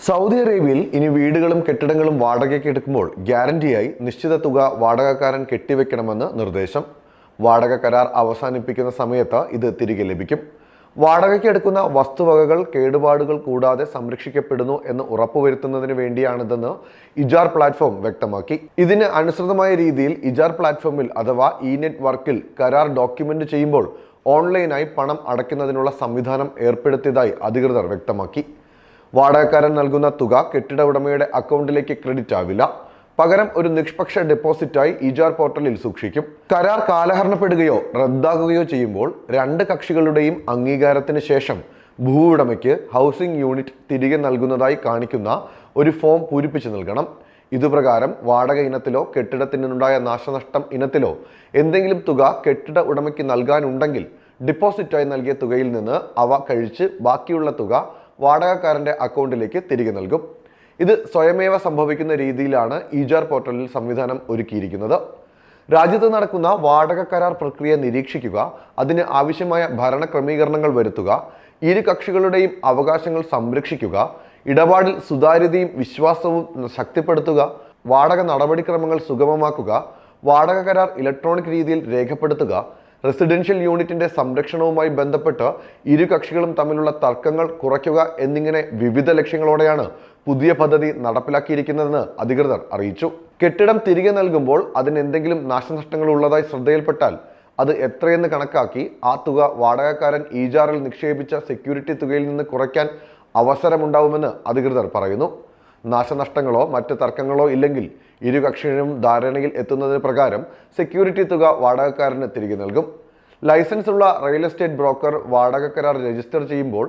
Saudi അറേബ്യയിൽ ഇനി വീടുകളും കെട്ടിടങ്ങളും വാടകയ്ക്ക് എടുക്കുമ്പോൾ ഗ്യാരണ്ടിയായി നിശ്ചിത തുക വാടകക്കാരൻ കെട്ടിവെക്കണമെന്ന് നിർദ്ദേശം. വാടക കരാർ അവസാനിപ്പിക്കുന്ന സമയത്ത് ഇത് തിരികെ ലഭിക്കും. വാടകയ്ക്ക് എടുക്കുന്ന വസ്തുവകകൾ കേടുപാടുകൾ കൂടാതെ സംരക്ഷിക്കപ്പെടുന്നു എന്ന് ഉറപ്പുവരുത്തുന്നതിന് വേണ്ടിയാണിതെന്ന് ഇജാർ പ്ലാറ്റ്ഫോം വ്യക്തമാക്കി. ഇതിന് അനുസൃതമായ രീതിയിൽ ഇജാർ പ്ലാറ്റ്ഫോമിൽ അഥവാ ഇനെറ്റ് വർക്കിൽ കരാർ ഡോക്യുമെന്റ് ചെയ്യുമ്പോൾ ഓൺലൈനായി പണം അടയ്ക്കുന്നതിനുള്ള സംവിധാനം ഏർപ്പെടുത്തിയതായി അധികൃതർ വ്യക്തമാക്കി. വാടകക്കാരൻ നൽകുന്ന തുക കെട്ടിട ഉടമയുടെ അക്കൗണ്ടിലേക്ക് ക്രെഡിറ്റ് ആവില്ല. പകരം ഒരു നിഷ്പക്ഷ ഡെപ്പോസിറ്റായി ഇജാർ പോർട്ടലിൽ സൂക്ഷിക്കും. കരാർ കാലഹരണപ്പെടുകയോ റദ്ദാക്കുകയോ ചെയ്യുമ്പോൾ രണ്ട് കക്ഷികളുടെയും അംഗീകാരത്തിന് ശേഷം ഭൂവുടമയ്ക്ക് ഹൗസിംഗ് യൂണിറ്റ് തിരികെ നൽകുന്നതായി കാണിക്കുന്ന ഒരു ഫോം പൂരിപ്പിച്ചു നൽകണം. ഇതുപ്രകാരം വാടക ഇനത്തിലോ കെട്ടിടത്തിനുണ്ടായ നാശനഷ്ടം ഇനത്തിലോ എന്തെങ്കിലും തുക കെട്ടിട ഉടമയ്ക്ക് നൽകാനുണ്ടെങ്കിൽ ഡിപ്പോസിറ്റായി നൽകിയ തുകയിൽ നിന്ന് അവ കഴിച്ച് ബാക്കിയുള്ള തുക വാടകക്കാരന്റെ അക്കൗണ്ടിലേക്ക് തിരികെ നൽകും. ഇത് സ്വയമേവ സംഭവിക്കുന്ന രീതിയിലാണ് ഇജാർ പോർട്ടലിൽ സംവിധാനം ഒരുക്കിയിരിക്കുന്നത്. രാജ്യത്ത് നടക്കുന്ന വാടക കരാർ പ്രക്രിയ നിരീക്ഷിക്കുക, അതിന് ആവശ്യമായ ഭരണ ക്രമീകരണങ്ങൾ വരുത്തുക, ഇരു കക്ഷികളുടെയും അവകാശങ്ങൾ സംരക്ഷിക്കുക, ഇടപാടിൽ സുതാര്യതയും വിശ്വാസവും ശക്തിപ്പെടുത്തുക, വാടക നടപടിക്രമങ്ങൾ സുഗമമാക്കുക, വാടക കരാർ ഇലക്ട്രോണിക് രീതിയിൽ രേഖപ്പെടുത്തുക, റെസിഡൻഷ്യൽ യൂണിറ്റിന്റെ സംരക്ഷണവുമായി ബന്ധപ്പെട്ട് ഇരു കക്ഷികളും തമ്മിലുള്ള തർക്കങ്ങൾ കുറയ്ക്കുക എന്നിങ്ങനെ വിവിധ ലക്ഷ്യങ്ങളോടെയാണ് പുതിയ പദ്ധതി നടപ്പിലാക്കിയിരിക്കുന്നതെന്ന് അധികൃതർ അറിയിച്ചു. കെട്ടിടം തിരികെ നൽകുമ്പോൾ അതിന് എന്തെങ്കിലും നാശനഷ്ടങ്ങൾ ഉള്ളതായി ശ്രദ്ധയിൽപ്പെട്ടാൽ അത് എത്രയെന്ന് കണക്കാക്കി ആ തുക വാടകക്കാരൻ ഇജാറിൽ നിക്ഷേപിച്ച സെക്യൂരിറ്റി തുകയിൽ നിന്ന് കുറയ്ക്കാൻ അവസരമുണ്ടാവുമെന്ന് അധികൃതർ പറയുന്നു. നാശനഷ്ടങ്ങളോ മറ്റ് തർക്കങ്ങളോ ഇല്ലെങ്കിൽ ഇരു കക്ഷികളും ധാരണയിൽ എത്തുന്നതിന് പ്രകാരം സെക്യൂരിറ്റി തുക വാടകക്കാരന് തിരികെ നൽകും. ലൈസൻസ് ഉള്ള റിയൽ എസ്റ്റേറ്റ് ബ്രോക്കർ വാടക കരാർ രജിസ്റ്റർ ചെയ്യുമ്പോൾ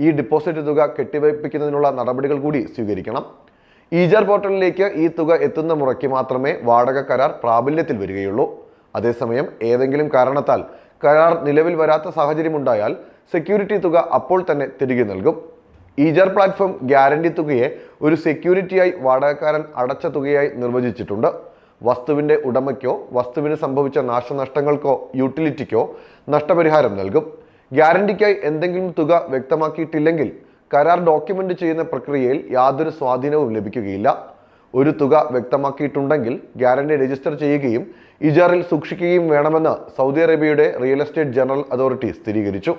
ഈ ഡിപ്പോസിറ്റ് തുക കെട്ടിവയ്പ്പിക്കുന്നതിനുള്ള നടപടികൾ കൂടി സ്വീകരിക്കണം. ഇജാർ പോർട്ടലിലേക്ക് ഈ തുക എത്തുന്ന മുറയ്ക്ക് മാത്രമേ വാടക കരാർ പ്രാബല്യത്തിൽ വരികയുള്ളൂ. അതേസമയം ഏതെങ്കിലും കാരണത്താൽ കരാർ നിലവിൽ വരാത്ത സാഹചര്യമുണ്ടായാൽ സെക്യൂരിറ്റി തുക അപ്പോൾ തന്നെ തിരികെ നൽകും. ഇജാർ പ്ലാറ്റ്ഫോം ഗ്യാരണ്ടി തുകയെ ഒരു സെക്യൂരിറ്റിയായി വാടകക്കാരൻ അടച്ച തുകയായി നിർവചിച്ചിട്ടുണ്ട്. വസ്തുവിന്റെ ഉടമയ്ക്കോ വസ്തുവിന് സംഭവിച്ച നാശനഷ്ടങ്ങൾക്കോ യൂട്ടിലിറ്റിക്കോ നഷ്ടപരിഹാരം നൽകും. ഗ്യാരണ്ടിക്കായി എന്തെങ്കിലും തുക വ്യക്തമാക്കിയിട്ടില്ലെങ്കിൽ കരാർ ഡോക്യുമെന്റ് ചെയ്യുന്ന പ്രക്രിയയിൽ യാതൊരു സ്വാധീനവും ലഭിക്കുകയില്ല. ഒരു തുക വ്യക്തമാക്കിയിട്ടുണ്ടെങ്കിൽ ഗ്യാരണ്ടി രജിസ്റ്റർ ചെയ്യുകയും ഇജാറിൽ സൂക്ഷിക്കുകയും വേണമെന്ന് സൗദി അറേബ്യയുടെ റിയൽ എസ്റ്റേറ്റ് ജനറൽ അതോറിറ്റി സ്ഥിരീകരിച്ചു.